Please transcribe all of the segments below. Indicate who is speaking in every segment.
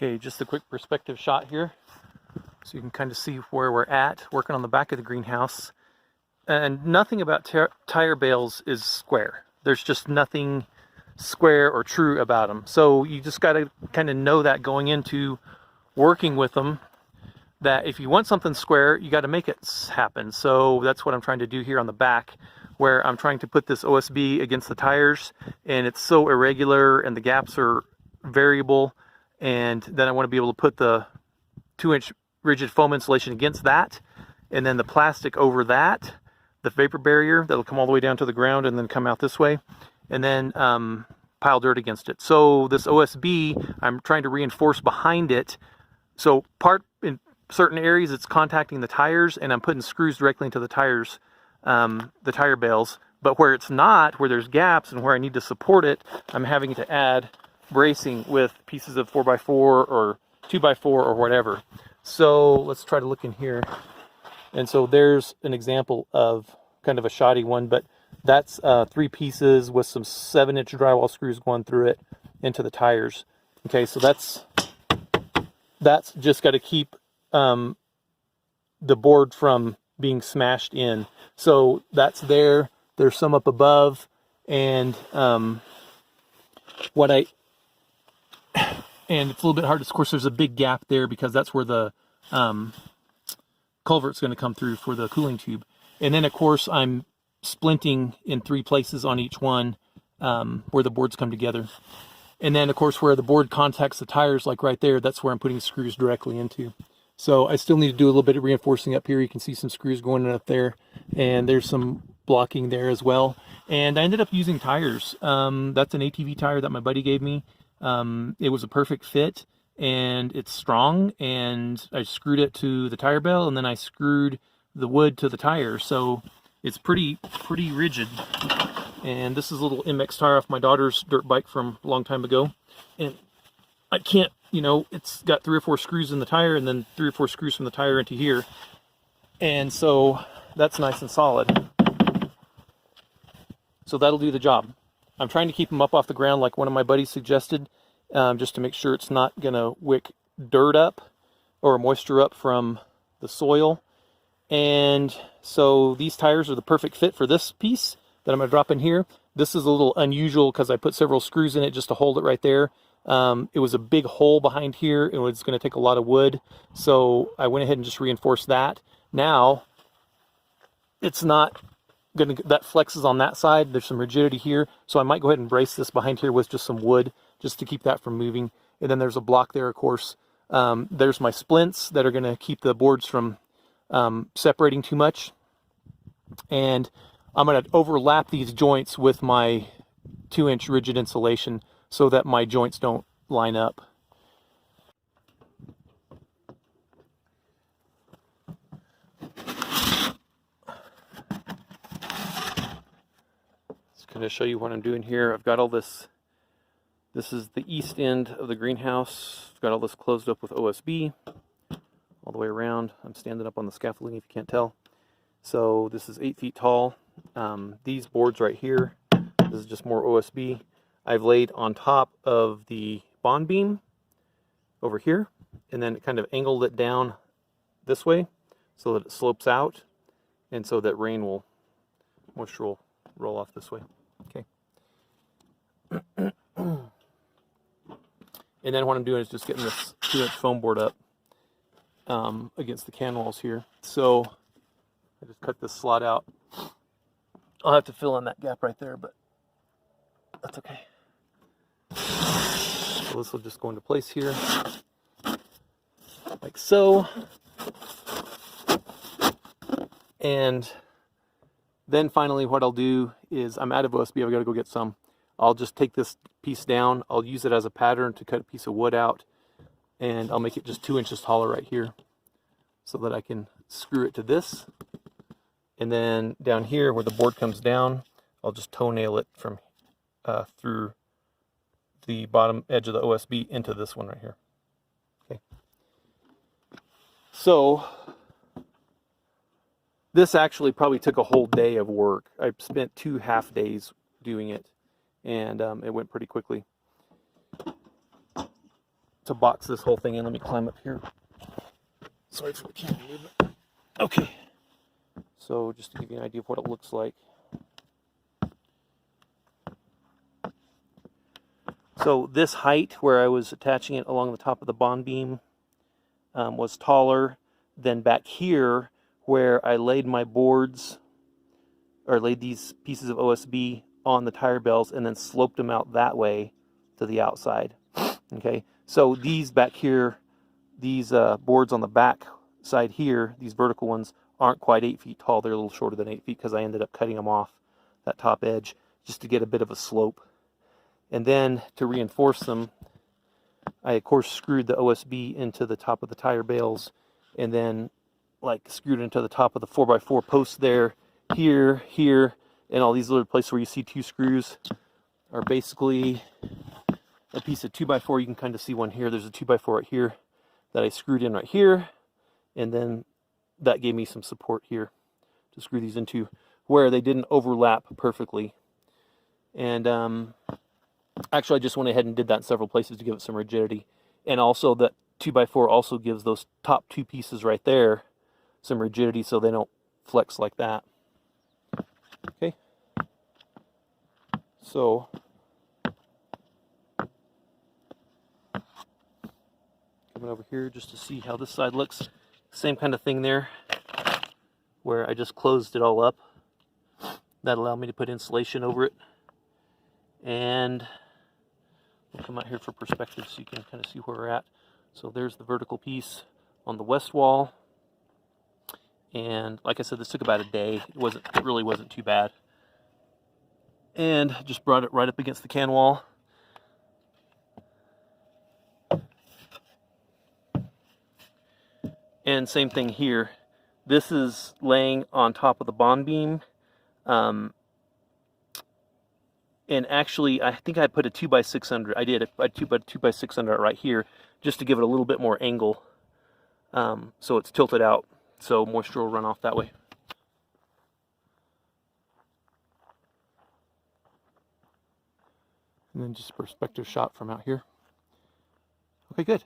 Speaker 1: Okay, just a quick perspective shot here, so you can kind of see where we're at, working on the back of the greenhouse. And nothing about tire bales is square. There's just nothing square or true about them. So you just got to kind of know that going into working with them, that if you want something square, you got to make it happen. So that's what I'm trying to do here on the back, where I'm trying to put this OSB against the tires, and it's so irregular and the gaps are variable. And then I want to be able to put the 2-inch rigid foam insulation against that, and then the plastic over that, the vapor barrier that'll come all the way down to the ground and then come out this way, and then pile dirt against it. So this OSB, I'm trying to reinforce behind it. So in certain areas it's contacting the tires, and I'm putting screws directly into the tires, the tire bales. But where it's not, where there's gaps and where I need to support it, I'm having to add bracing with pieces of 4x4 or 2x4 or whatever. So let's try to look in here. And so there's an example of kind of a shoddy one, but that's 3 pieces with some 7-inch drywall screws going through it into the tires. Okay, so that's just got to keep the board from being smashed in. So that's there. There's some up above, and and it's a little bit hard. Of course, there's a big gap there because that's where the culvert's going to come through for the cooling tube. And then, of course, I'm splinting in 3 places on each one where the boards come together. And then, of course, where the board contacts the tires, like right there, that's where I'm putting screws directly into. So I still need to do a little bit of reinforcing up here. You can see some screws going in up there, and there's some blocking there as well. And I ended up using tires. That's an ATV tire that my buddy gave me. It was a perfect fit, and it's strong, and I screwed it to the tire bale, and then I screwed the wood to the tire, so it's pretty rigid. And this is a little MX tire off my daughter's dirt bike from a long time ago, and I can't, it's got 3 or 4 screws in the tire, and then 3 or 4 screws from the tire into here, and so that's nice and solid. So that'll do the job. I'm trying to keep them up off the ground like one of my buddies suggested, just to make sure it's not going to wick dirt up or moisture up from the soil. And so these tires are the perfect fit for this piece that I'm going to drop in here. This is a little unusual because I put several screws in it just to hold it right there. It was a big hole behind here. It was going to take a lot of wood, so I went ahead and just reinforced that. Now, it's not that flexes on that side. There's some rigidity here, so I might go ahead and brace this behind here with just some wood just to keep that from moving. And then there's a block there, of course. There's my splints that are going to keep the boards from separating too much, and I'm going to overlap these joints with my 2-inch rigid insulation so that my joints don't line up. Going to show you what I'm doing here. I've got all this. This is the east end of the greenhouse. I've got all this closed up with OSB all the way around. I'm standing up on the scaffolding if you can't tell. So this is 8 feet tall. These boards right here, this is just more OSB. I've laid on top of the bond beam over here, and then kind of angled it down this way so that it slopes out, and so that moisture will roll off this way. Okay. And then what I'm doing is just getting this 2-inch foam board up against the can walls here. So I just cut this slot out. I'll have to fill in that gap right there, but that's okay. So this will just go into place here, like so. And then finally what I'll do is, I'm out of OSB, I've got to go get some. I'll just take this piece down, I'll use it as a pattern to cut a piece of wood out, and I'll make it just 2 inches taller right here so that I can screw it to this. And then down here where the board comes down, I'll just toenail it from through the bottom edge of the OSB into this one right here. Okay. So this actually probably took a whole day of work. I spent 2 half days doing it, and it went pretty quickly. to box this whole thing in. Let me climb up here. Sorry for the camera movement. Okay. So just to give you an idea of what it looks like. So this height where I was attaching it along the top of the bond beam was taller than back here where I laid my boards, or laid these pieces of OSB on the tire bales and then sloped them out that way to the outside. Okay, so these back here, these boards on the back side here, these vertical ones, aren't quite 8 feet tall. They're a little shorter than 8 feet because I ended up cutting them off that top edge just to get a bit of a slope. And then to reinforce them, I of course screwed the OSB into the top of the tire bales, and then like screwed it into the top of the 4x4 posts there, here, and all these little places where you see 2 screws are basically a piece of 2x4. You can kind of see one here. There's a 2x4 right here that I screwed in right here, and then that gave me some support here to screw these into where they didn't overlap perfectly. And actually, I just went ahead and did that in several places to give it some rigidity. And also that 2x4 also gives those top 2 pieces right there some rigidity so they don't flex like that. Okay. So coming over here just to see how this side looks. Same kind of thing there where I just closed it all up. That allowed me to put insulation over it. And we'll come out here for perspective so you can kind of see where we're at. So there's the vertical piece on the west wall. And like I said, this took about a day. It really wasn't too bad. And just brought it right up against the can wall. And same thing here. This is laying on top of the bond beam. And actually, I think I put a 2x6 under. I did. I put a 2x6 under it right here just to give it a little bit more angle. So it's tilted out, so moisture will run off that way. And then just a perspective shot from out here. Okay, good.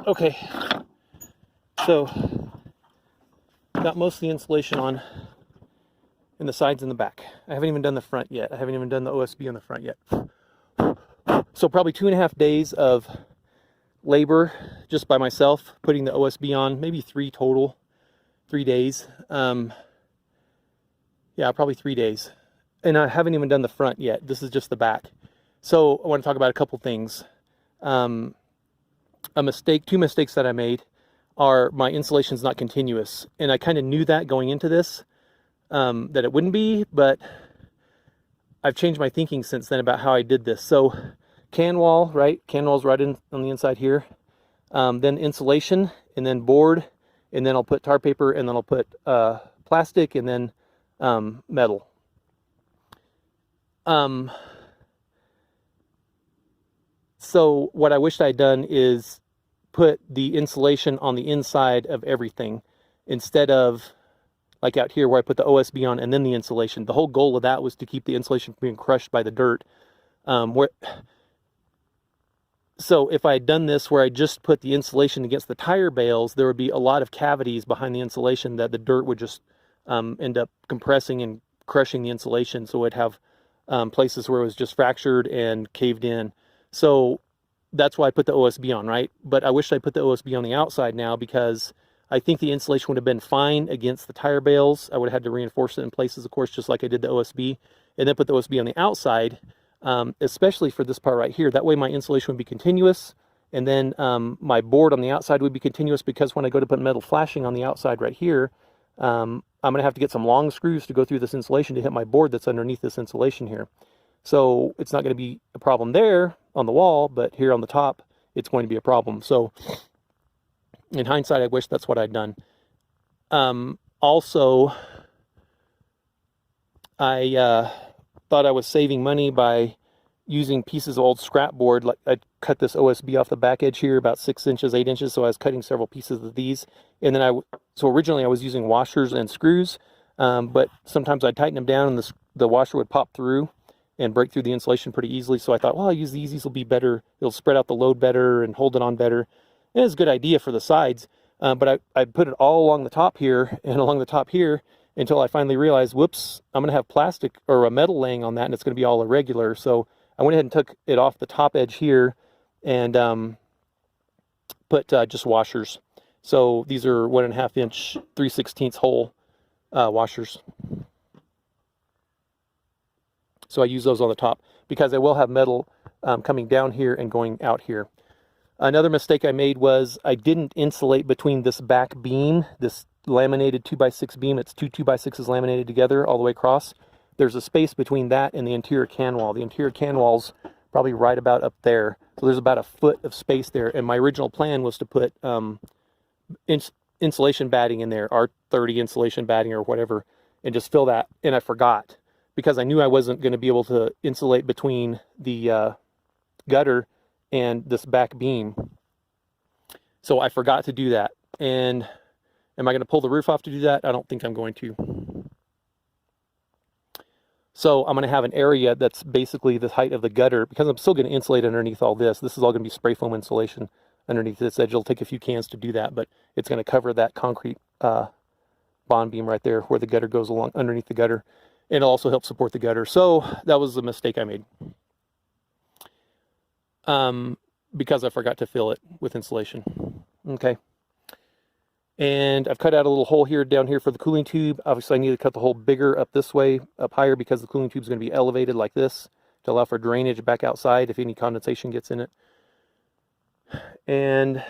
Speaker 1: Okay, so got most of the insulation on in the sides and the back. I haven't even done the front yet. I haven't even done the OSB on the front yet. So probably 2.5 days of labor just by myself, putting the OSB on, maybe 3 total, 3 days. Yeah, probably 3 days. And I haven't even done the front yet. This is just the back. So I want to talk about a couple things. Two mistakes that I made are my insulation is not continuous. And I kind of knew that going into this, that it wouldn't be, but I've changed my thinking since then about how I did this. So can wall, right? Can wall's right in on the inside here. Then insulation, and then board, and then I'll put tar paper, and then I'll put plastic, and then metal. So what I wished I'd done is put the insulation on the inside of everything instead of like out here where I put the OSB on and then the insulation. The whole goal of that was to keep the insulation from being crushed by the dirt. So if I had done this where I just put the insulation against the tire bales, there would be a lot of cavities behind the insulation that the dirt would just end up compressing and crushing the insulation. So it'd have places where it was just fractured and caved in. So that's why I put the OSB on, right? But I wish I put the OSB on the outside now, because I think the insulation would have been fine against the tire bales. I would have had to reinforce it in places, of course, just like I did the OSB, and then put the OSB on the outside, especially for this part right here. That way my insulation would be continuous, and then my board on the outside would be continuous, because when I go to put metal flashing on the outside right here, I'm going to have to get some long screws to go through this insulation to hit my board that's underneath this insulation here. So it's not going to be a problem there on the wall, but here on the top, it's going to be a problem. So in hindsight, I wish that's what I'd done. Also, I thought I was saving money by using pieces of old scrap board. Like I cut this OSB off the back edge here about 6 inches, 8 inches. So I was cutting several pieces of these. And then so originally I was using washers and screws, but sometimes I'd tighten them down and the washer would pop through and break through the insulation pretty easily. So I thought, well, I'll use these. These will be better. It'll spread out the load better and hold it on better. And it's a good idea for the sides. But I put it all along the top here and along the top here until I finally realized, whoops, I'm going to have plastic or a metal laying on that, and it's going to be all irregular. So I went ahead and took it off the top edge here and put just washers. So these are 1.5 inch 3/16 hole washers. So I use those on the top because I will have metal coming down here and going out here. Another mistake I made was I didn't insulate between this back beam, this laminated 2x6 beam. It's two 2x6s laminated together all the way across. There's a space between that and the interior can wall. The interior can wall's probably right about up there. So there's about a foot of space there. And my original plan was to put insulation batting in there, R30 insulation batting or whatever, and just fill that. And I forgot, because I knew I wasn't going to be able to insulate between the gutter and this back beam. So I forgot to do that. And am I going to pull the roof off to do that? I don't think I'm going to. So I'm going to have an area that's basically the height of the gutter, because I'm still going to insulate underneath all this. This is all going to be spray foam insulation underneath this edge. It'll take a few cans to do that, but it's going to cover that concrete bond beam right there where the gutter goes along underneath the gutter. It'll also help support the gutter. So that was a mistake I made. Because I forgot to fill it with insulation. Okay. And I've cut out a little hole here down here for the cooling tube. Obviously I need to cut the hole bigger up this way, up higher, because the cooling tube is going to be elevated like this to allow for drainage back outside if any condensation gets in it. And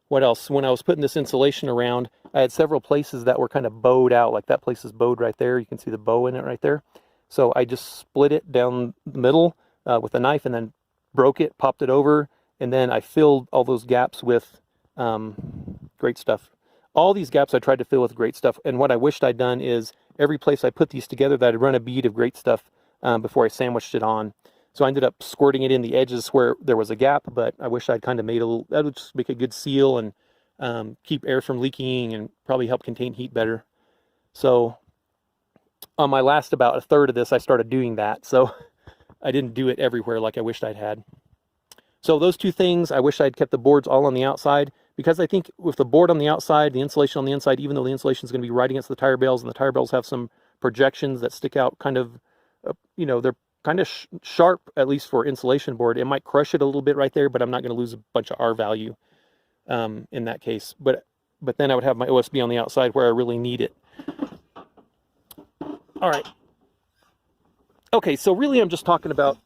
Speaker 1: what else? When I was putting this insulation around, I had several places that were kind of bowed out. Like that place is bowed right there. You can see the bow in it right there. So I just split it down the middle with a knife and then broke it, popped it over, and then I filled all those gaps with Great Stuff. All these gaps I tried to fill with Great Stuff, and what I wished I'd done is every place I put these together that I'd run a bead of Great Stuff before I sandwiched it on. So I ended up squirting it in the edges where there was a gap, but I wish I'd kind of made a little, that would just make a good seal and keep air from leaking and probably help contain heat better. So on my last about a third of this, I started doing that. So I didn't do it everywhere like I wished I'd had. So those two things, I wish I'd kept the boards all on the outside, because I think with the board on the outside, the insulation on the inside, even though the insulation is going to be right against the tire bales, and the tire bales have some projections that stick out kind of, you know, they're kind of sharp, at least for insulation board. It might crush it a little bit right there, but I'm not going to lose a bunch of R value in that case. But then I would have my OSB on the outside where I really need it. All right. Okay, so really I'm just talking about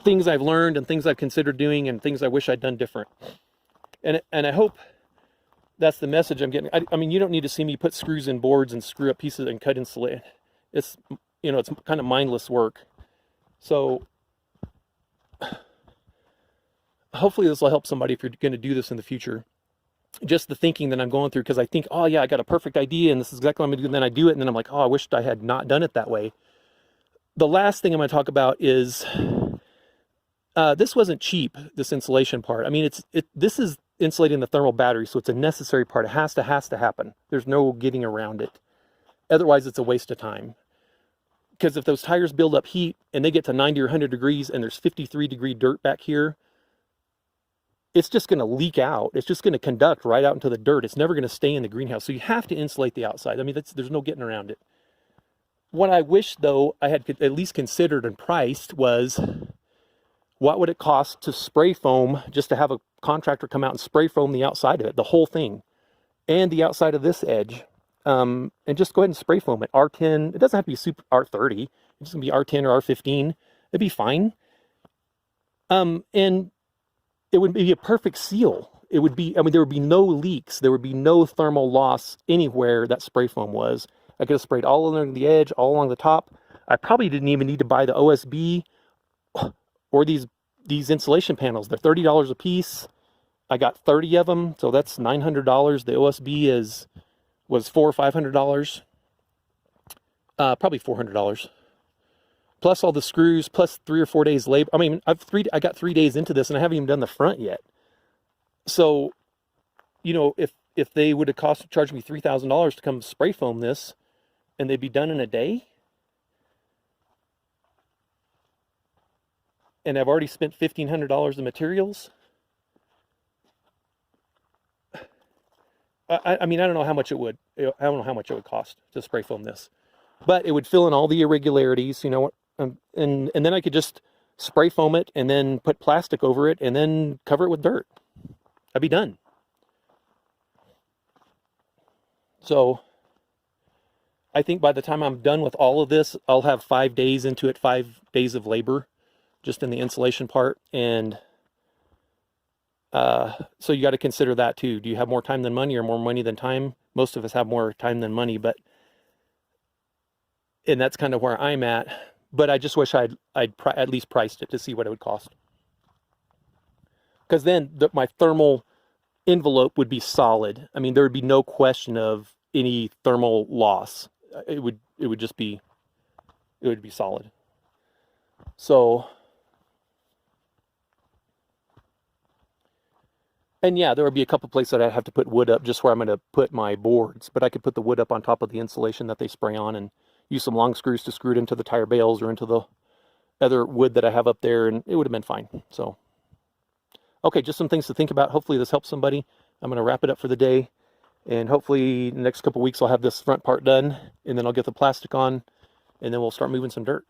Speaker 1: things I've learned and things I've considered doing and things I wish I'd done different. And I hope that's the message I'm getting. I mean, you don't need to see me put screws in boards and screw up pieces and cut insulate. It's, you know, it's kind of mindless work. So hopefully this will help somebody if you're going to do this in the future. Just the thinking that I'm going through, because I think, oh yeah, I got a perfect idea and this is exactly what I'm going to do. And then I do it and then I'm like, oh, I wished I had not done it that way. The last thing I'm going to talk about is this wasn't cheap, this insulation part. I mean, this is insulating the thermal battery, so it's a necessary part. It has to happen. There's no getting around it. Otherwise, it's a waste of time. Because if those tires build up heat and they get to 90 or 100 degrees and there's 53-degree dirt back here, it's just going to leak out. It's just going to conduct right out into the dirt. It's never going to stay in the greenhouse. So you have to insulate the outside. I mean, there's no getting around it. What I wish, though, I had at least considered and priced was, what would it cost to spray foam, just to have a contractor come out and spray foam the outside of it, the whole thing, and the outside of this edge, and just go ahead and spray foam it. R10, it doesn't have to be super R30. It's just going to be R10 or R15. It'd be fine. And it would be a perfect seal. It would be, I mean, there would be no leaks. There would be no thermal loss anywhere that spray foam was. I could have sprayed all along the edge, all along the top. I probably didn't even need to buy the OSB or these insulation panels. They're $30 a piece. I got 30 of them, so that's $900. The OSB was $400 or $500. Probably $400. Plus all the screws, plus 3 or 4 days labor. I mean, I got 3 days into this and I haven't even done the front yet. So, you know, if they would have charged me $3,000 to come spray foam this, and they'd be done in a day. And I've already spent $1,500 in materials. I mean, I don't know how much it would. I don't know how much it would cost to spray foam this, but it would fill in all the irregularities, you know, and then I could just spray foam it and then put plastic over it and then cover it with dirt. I'd be done. So I think by the time I'm done with all of this, I'll have 5 days into it, 5 days of labor just in the insulation part. And so you got to consider that too. Do you have more time than money or more money than time? Most of us have more time than money, and that's kind of where I'm at. But I just wish I'd at least priced it to see what it would cost. Because then my thermal envelope would be solid. I mean, there would be no question of any thermal loss. It would just be, it would be solid. So, and yeah, there would be a couple places that I'd have to put wood up just where I'm going to put my boards, but I could put the wood up on top of the insulation that they spray on and use some long screws to screw it into the tire bales or into the other wood that I have up there, and it would have been fine. So, okay, just some things to think about. Hopefully this helps somebody. I'm going to wrap it up for the day, and hopefully the next couple weeks I'll have this front part done, and then I'll get the plastic on, and then we'll start moving some dirt.